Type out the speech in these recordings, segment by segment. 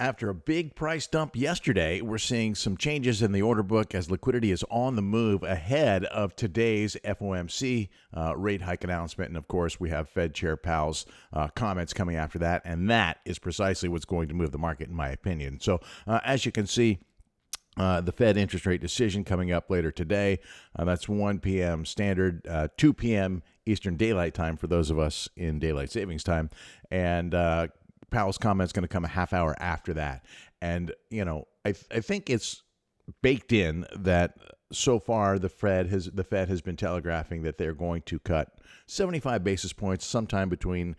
After a big price dump yesterday, we're seeing some changes in the order book as liquidity is on the move ahead of today's FOMC rate hike announcement. And of course, we have Fed Chair Powell's comments coming after that. And that is precisely what's going to move the market, in my opinion. So as you can see, the Fed interest rate decision coming up later today. That's 1 p.m. Standard, 2 p.m. Eastern Daylight Time for those of us in Daylight Savings Time. And Powell's comment is going to come a half hour after that. And, you know, I think it's baked in that so far the Fed has been telegraphing that they're going to cut 75 basis points sometime between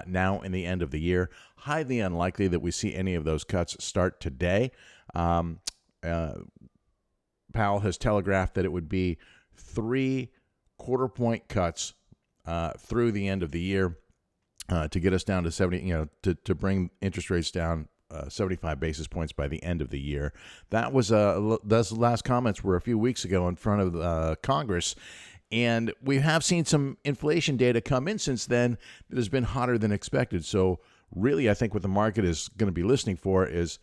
now and the end of the year. Highly unlikely that we see any of those cuts start today. Powell has telegraphed that it would be 3 quarter-point cuts through the end of the year to get us down to 70, to bring interest rates down 75 basis points by the end of the year. That was those last comments were a few weeks ago in front of Congress. And we have seen some inflation data come in since then that has been hotter than expected. So really, I think what the market is going to be listening for is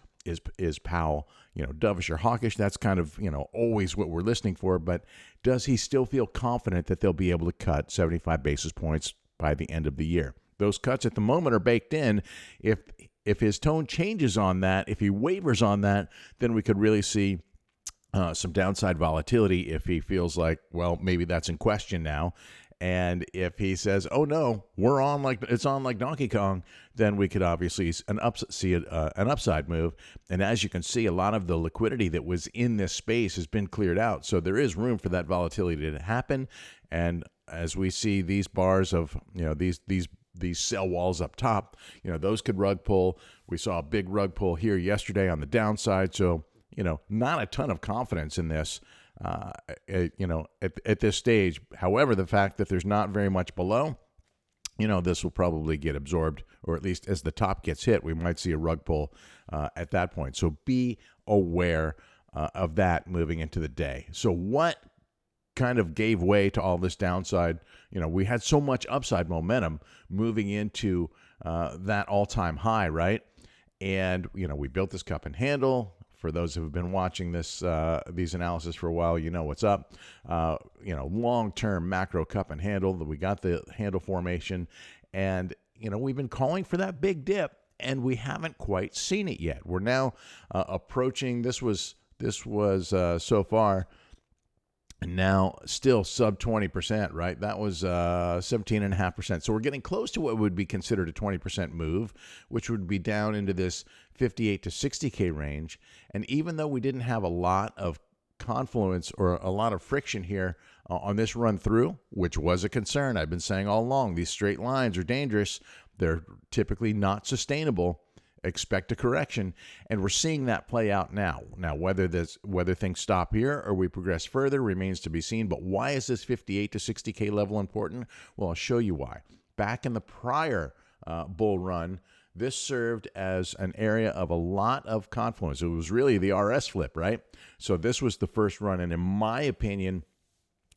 Powell, dovish or hawkish. That's kind of, always what we're listening for. But does he still feel confident that they'll be able to cut 75 basis points by the end of the year? Those cuts at the moment are baked in. If his tone changes on that, if he wavers on that, then we could really see some downside volatility if he feels like, well, maybe that's in question now. And if he says, oh, no, it's on like Donkey Kong, then we could obviously see an upside move. And as you can see, a lot of the liquidity that was in this space has been cleared out. So there is room for that volatility to happen. And as we see these bars of, these sell walls up top, those could rug pull. We saw a big rug pull here yesterday on the downside. So, not a ton of confidence in this. At this stage. However, the fact that there's not very much below, this will probably get absorbed, or at least as the top gets hit, we might see a rug pull at that point. So be aware of that moving into the day. So what kind of gave way to all this downside? We had so much upside momentum moving into that all-time high, right? And, we built this cup and handle. For those who have been watching these analysis for a while, you know what's up. Long-term macro cup and handle. We got the handle formation, and we've been calling for that big dip, and we haven't quite seen it yet. We're now approaching. This was so far. Now still sub 20%, right? That was 17.5%. So we're getting close to what would be considered a 20% move, which would be down into this 58 to 60K range. And even though we didn't have a lot of confluence or a lot of friction here on this run through, which was a concern, I've been saying all along, these straight lines are dangerous. They're typically not sustainable. Expect a correction, and we're seeing that play out now. Now, whether things stop here or we progress further remains to be seen. But why is this 58 to 60K level important? Well, I'll show you why. Back in the prior bull run, this served as an area of a lot of confluence. It was really the RS flip, right? So this was the first run, and in my opinion,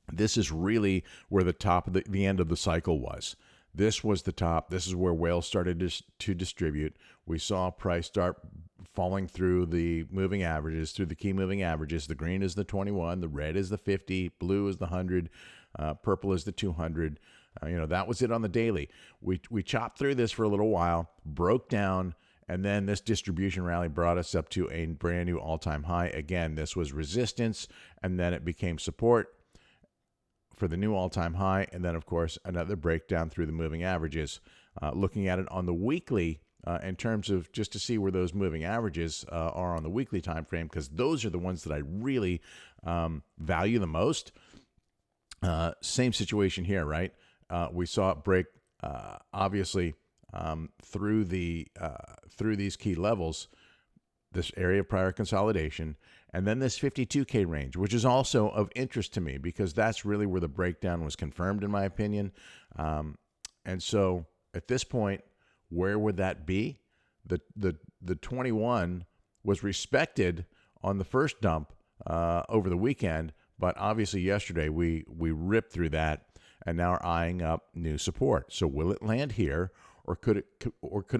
this is really where the top of the end of the cycle was. This was the top. This is where whales started to distribute. We saw price start falling through the moving averages, through the key moving averages. The green is the 21, the red is the 50, blue is the 100, purple is the 200. That was it on the daily. We chopped through this for a little while, broke down, and then this distribution rally brought us up to a brand new all-time high. Again, this was resistance, and then it became support for the new all-time high, and then, of course, another breakdown through the moving averages. Looking at it on the weekly, in terms of just to see where those moving averages are on the weekly time frame, because those are the ones that I really value the most. Same situation here, right? We saw it break, obviously, through these key levels, this area of prior consolidation, and then this 52K range, which is also of interest to me because that's really where the breakdown was confirmed, in my opinion. And so at this point, where would that be? The 21 was respected on the first dump over the weekend, but obviously yesterday we ripped through that and now are eyeing up new support. So will it land here, or could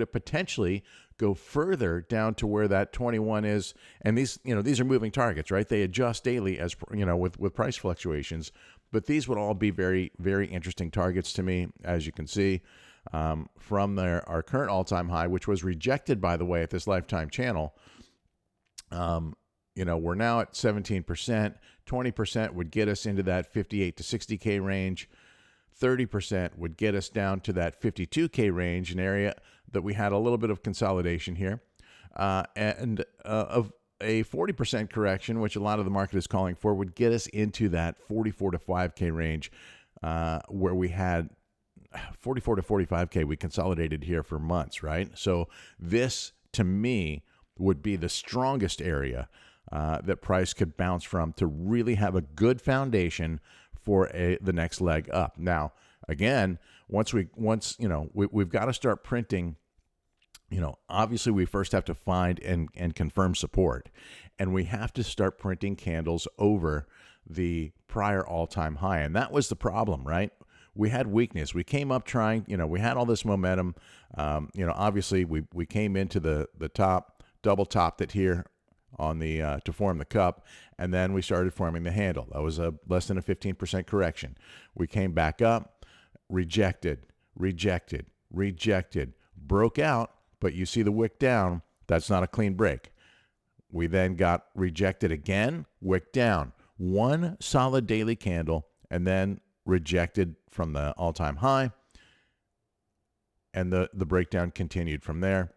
it potentially go further down to where that 21 is? And these are moving targets, right? They adjust daily as with price fluctuations, but these would all be very, very interesting targets to me, as you can see from our current all-time high, which was rejected, by the way, at this lifetime channel. We're now at 17%. 20% would get us into that 58 to 60K range. 30% would get us down to that 52K range, an area that we had a little bit of consolidation here. And of a 40% correction, which a lot of the market is calling for, would get us into that 44 to 5K range, where we had 44 to 45K. We consolidated here for months, right? So this, to me, would be the strongest area that price could bounce from to really have a good foundation for the next leg up. Now, again, we've got to start printing. Obviously we first have to find and confirm support, and we have to start printing candles over the prior all-time high. And that was the problem, right? We had weakness. We came up trying, we had all this momentum. Obviously we came into the top, double topped it here on the to form the cup, and then we started forming the handle. That was a less than a 15% correction. We came back up, rejected, broke out, but you see the wick down. That's not a clean break. We then got rejected again, wick down, one solid daily candle, and then rejected from the all-time high, and the breakdown continued from there.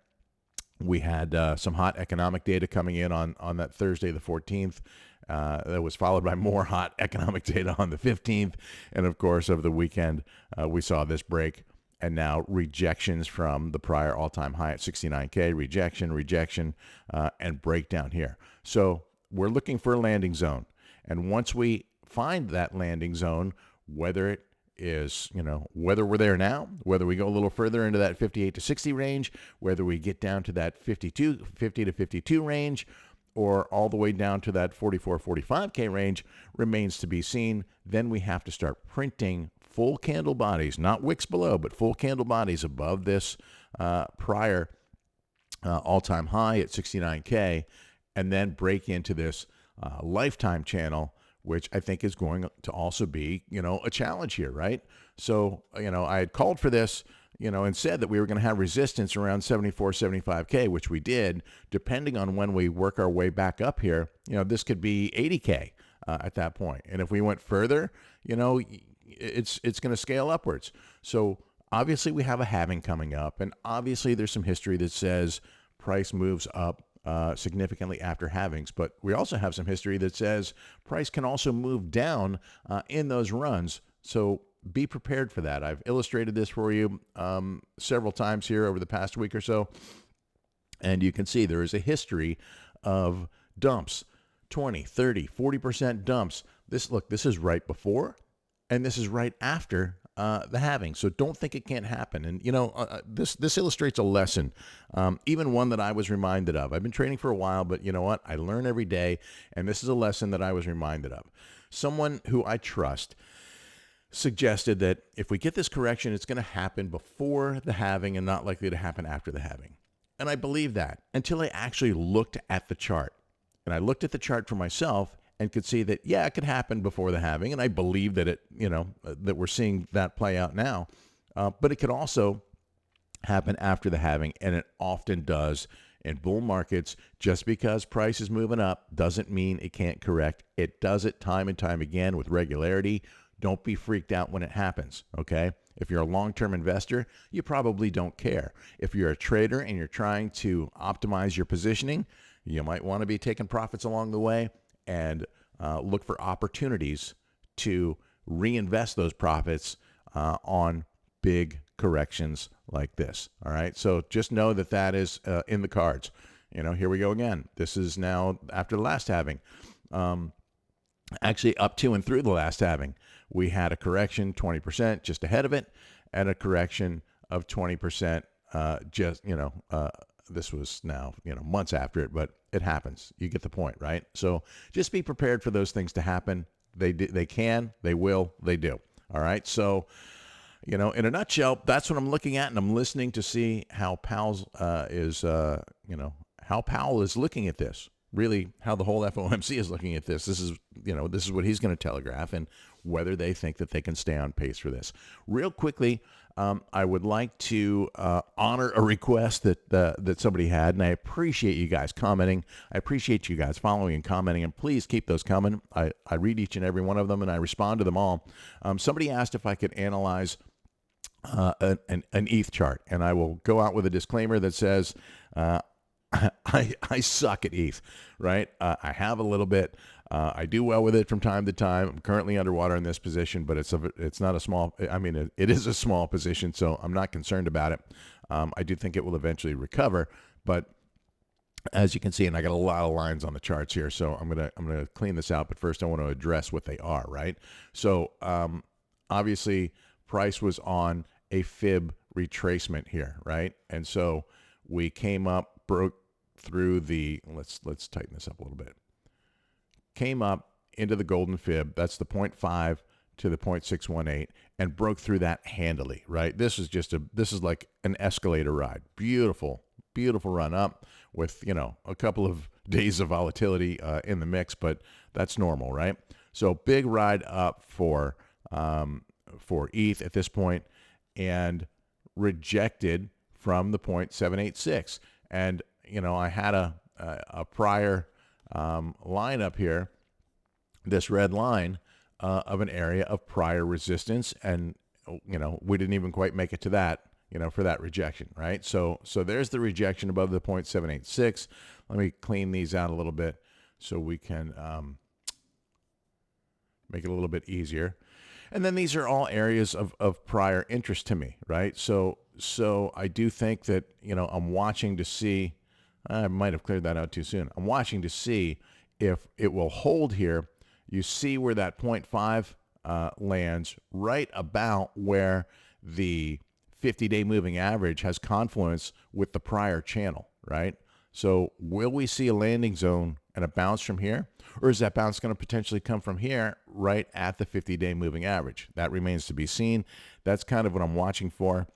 We had some hot economic data coming in on that Thursday, the 14th. That was followed by more hot economic data on the 15th. And, of course, over the weekend, we saw this break, and now rejections from the prior all-time high at 69K, rejection, and breakdown here. So we're looking for a landing zone. And once we find that landing zone, whether it is, whether we're there now, whether we go a little further into that 58 to 60 range, whether we get down to that 50 to 52 range, or all the way down to that 44, 45K range, remains to be seen. Then we have to start printing full candle bodies, not wicks below, but full candle bodies above this prior all-time high at 69K, and then break into this lifetime channel, which I think is going to also be, a challenge here, right? So, I had called for this, and said that we were going to have resistance around 74, 75K, which we did. Depending on when we work our way back up here, this could be 80K at that point. And if we went further, it's going to scale upwards. So obviously we have a halving coming up, and obviously there's some history that says price moves up significantly after halvings, but we also have some history that says price can also move down in those runs. So be prepared for that. I've illustrated this for you several times here over the past week or so, and you can see there is a history of dumps, 20, 30, 40% dumps. This is right before, and this is right after the halving. So don't think it can't happen. And, this illustrates a lesson, even one that I was reminded of. I've been trading for a while, but you know what? I learn every day, and this is a lesson that I was reminded of. Someone who I trust suggested that if we get this correction, it's going to happen before the halving and not likely to happen after the halving. And I believe that until I actually looked at the chart. And I looked at the chart for myself and could see that, yeah, it could happen before the halving. And I believe that that we're seeing that play out now. But it could also happen after the halving. And it often does in bull markets. Just because price is moving up doesn't mean it can't correct. It does it time and time again with regularity. Don't be freaked out when it happens, okay? If you're a long-term investor, you probably don't care. If you're a trader and you're trying to optimize your positioning, you might want to be taking profits along the way and look for opportunities to reinvest those profits on big corrections like this, all right? So just know that that is in the cards. Here we go again. This is now after the last halving. Actually, up to and through the last halving, we had a correction 20% just ahead of it, and a correction of 20% this was now months after it, but it happens. You get the point, right? So just be prepared for those things to happen. They can, they will, they do. All right. So in a nutshell, that's what I'm looking at, and I'm listening to see how how Powell is looking at this. Really, how the whole FOMC is looking at this. This is what he's going to telegraph, and whether they think that they can stay on pace for this. Real quickly, I would like to honor a request that somebody had, and I appreciate you guys commenting. I appreciate you guys following and commenting, and please keep those coming. I read each and every one of them, and I respond to them all. Somebody asked if I could analyze an ETH chart, and I will go out with a disclaimer that says I suck at ETH, right? I have a little bit. I do well with it from time to time. I'm currently underwater in this position, but it's not a small. I mean, it is a small position, so I'm not concerned about it. I do think it will eventually recover, but as you can see, and I got a lot of lines on the charts here, so I'm gonna clean this out. But first, I want to address what they are, right? So obviously, price was on a fib retracement here, right? And so we came up, broke through the, let's tighten this up a little bit. Came up into the golden fib, that's the 0.5 to the 0.618, and broke through that handily, right? This is like an escalator ride. Beautiful run up with, a couple of days of volatility in the mix, but that's normal, right? So big ride up for ETH at this point, and rejected from the 0.786. And, I had a prior line up here, this red line of an area of prior resistance. And, we didn't even quite make it to that, for that rejection, right? So there's the rejection above the 0.786. Let me clean these out a little bit so we can make it a little bit easier. And then these are all areas of prior interest to me, right? So I do think that, I'm watching to see, I might have cleared that out too soon. I'm watching to see if it will hold here. You see where that 0.5 lands, right about where the 50-day moving average has confluence with the prior channel, right? So will we see a landing zone and a bounce from here? Or is that bounce going to potentially come from here right at the 50-day moving average? That remains to be seen. That's kind of what I'm watching for.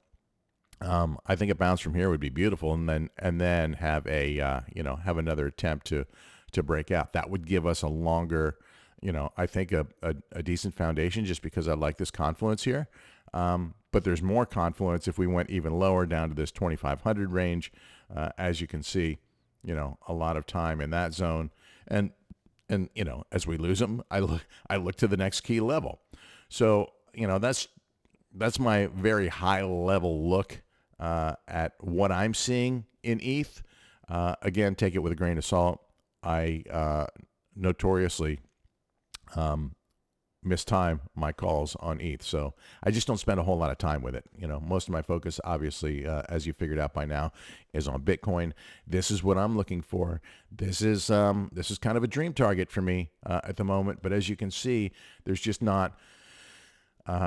I think a bounce from here would be beautiful, and then have have another attempt to break out. That would give us a longer, I think a decent foundation, just because I like this confluence here. But there's more confluence if we went even lower down to this 2,500 range. As you can see, a lot of time in that zone, and as we lose them, I look to the next key level. So that's my very high level look at what I'm seeing in ETH. Again, take it with a grain of salt. I notoriously mistime my calls on ETH, so I just don't spend a whole lot of time with it. Most of my focus, obviously, as you figured out by now, is on Bitcoin. This is what I'm looking for. This is kind of a dream target for me at the moment. But as you can see, there's just not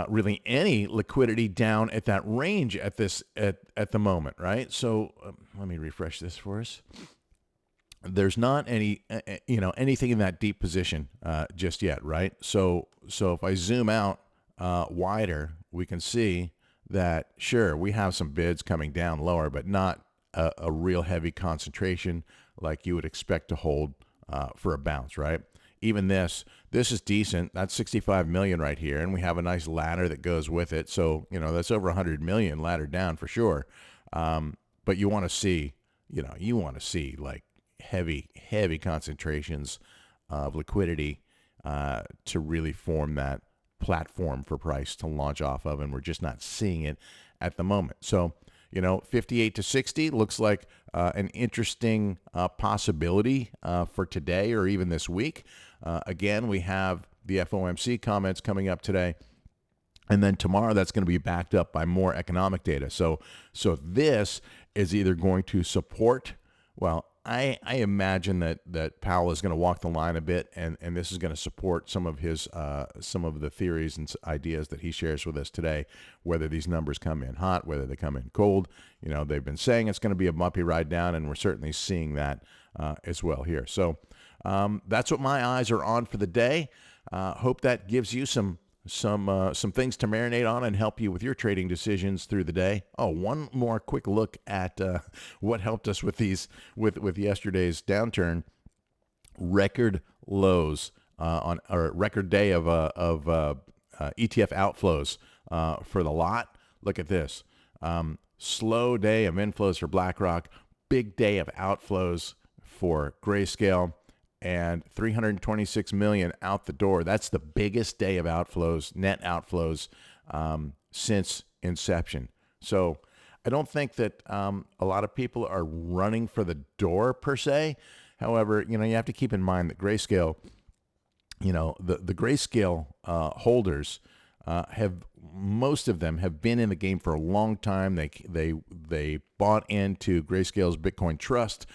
really any liquidity down at that range at the moment, right? So let me refresh this for us. There's not any, anything in that deep position just yet, right? So if I zoom out wider, we can see that, sure, we have some bids coming down lower, but not a real heavy concentration like you would expect to hold for a bounce, right? Even this is decent. That's 65 million right here, and we have a nice ladder that goes with it. So, that's over 100 million ladder down for sure. But you want to see, like heavy concentrations of liquidity to really form that platform for price to launch off of, and we're just not seeing it at the moment. So 58 to 60 looks like an interesting possibility for today or even this week. Again, we have the FOMC comments coming up today, and then tomorrow that's going to be backed up by more economic data. So this is either going to support, well, I imagine that Powell is going to walk the line a bit, and this is going to support some of the theories and ideas that he shares with us today, whether these numbers come in hot, whether they come in cold. They've been saying it's going to be a bumpy ride down, and we're certainly seeing that as well here. So that's what my eyes are on for the day. Hope that gives you some some things to marinate on and help you with your trading decisions through the day. Oh, one more quick look at what helped us with with yesterday's downturn. Record lows or record day of ETF outflows for the lot. Look at this. Slow day of inflows for BlackRock, big day of outflows for Grayscale, and 326 million out the door. That's the biggest day of outflows, net outflows, since inception. So I don't think that a lot of people are running for the door per se. However, you have to keep in mind that Grayscale, the Grayscale holders most of them have been in the game for a long time. They bought into Grayscale's Bitcoin Trust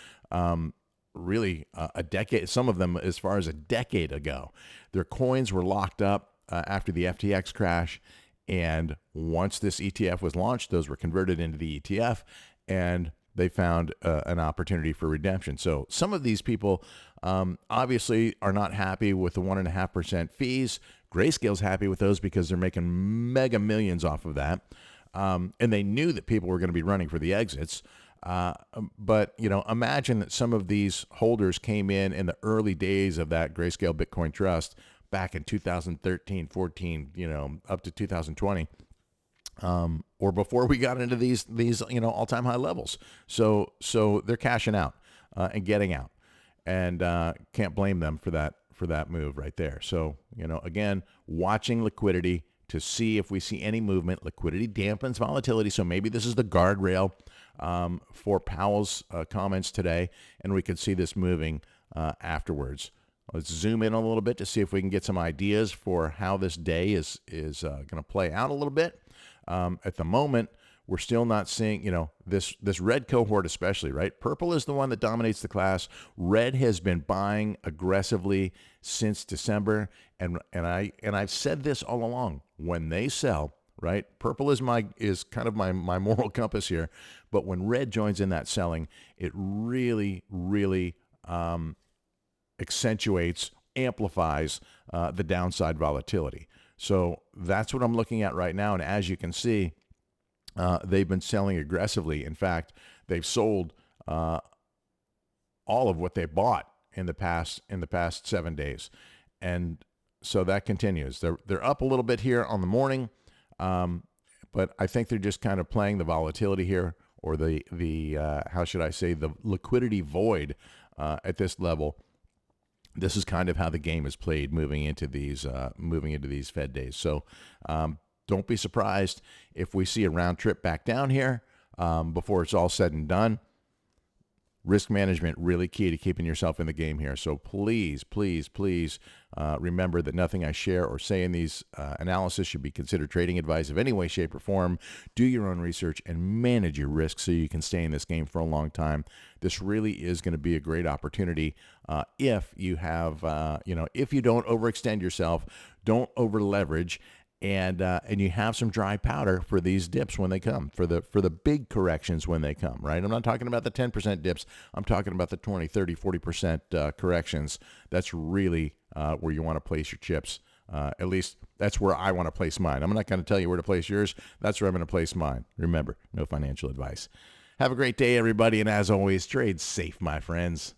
really a decade, some of them as far as a decade ago. Their coins were locked up after the FTX crash, and once this ETF was launched, those were converted into the ETF, and they found an opportunity for redemption. So some of these people obviously are not happy with the 1.5% fees. Grayscale's happy with those because they're making mega millions off of that. And they knew that people were going to be running for the exits. But, imagine that some of these holders came in the early days of that Grayscale Bitcoin Trust back in 2013, 14, up to 2020. Or before we got into these all-time high levels. So they're cashing out and getting out, and can't blame them for that move right there. So again, watching liquidity to see if we see any movement. Liquidity dampens volatility, so maybe this is the guardrail for Powell's comments today, and we could see this moving afterwards. Let's zoom in a little bit to see if we can get some ideas for how this day is going to play out a little bit. At the moment, we're still not seeing, this red cohort especially, right? Purple is the one that dominates the class. Red has been buying aggressively since December, and I've said this all along. When they sell, right? Purple is kind of my moral compass here, but when red joins in that selling, it really, really accentuates, amplifies the downside volatility. So that's what I'm looking at right now. And as you can see, they've been selling aggressively. In fact, they've sold all of what they bought in the past 7 days. And so that continues. They're up a little bit here on the morning, but I think they're just kind of playing the volatility here, or the how should I say, the liquidity void at this level. This is kind of how the game is played moving into these Fed days. So don't be surprised if we see a round trip back down here before it's all said and done. Risk management really key to keeping yourself in the game here. So please, please, please remember that nothing I share or say in these analysis should be considered trading advice of any way, shape, or form. Do your own research and manage your risk so you can stay in this game for a long time. This really is going to be a great opportunity if you have, if you don't overextend yourself, don't over leverage, and you have some dry powder for these dips when they come, for the big corrections when they come, right? I'm not talking about the 10% dips. I'm talking about the 20, 30, 40% corrections. That's really where you want to place your chips. At least that's where I want to place mine. I'm not going to tell you where to place yours. That's where I'm going to place mine. Remember, no financial advice. Have a great day, everybody, and as always, trade safe, my friends.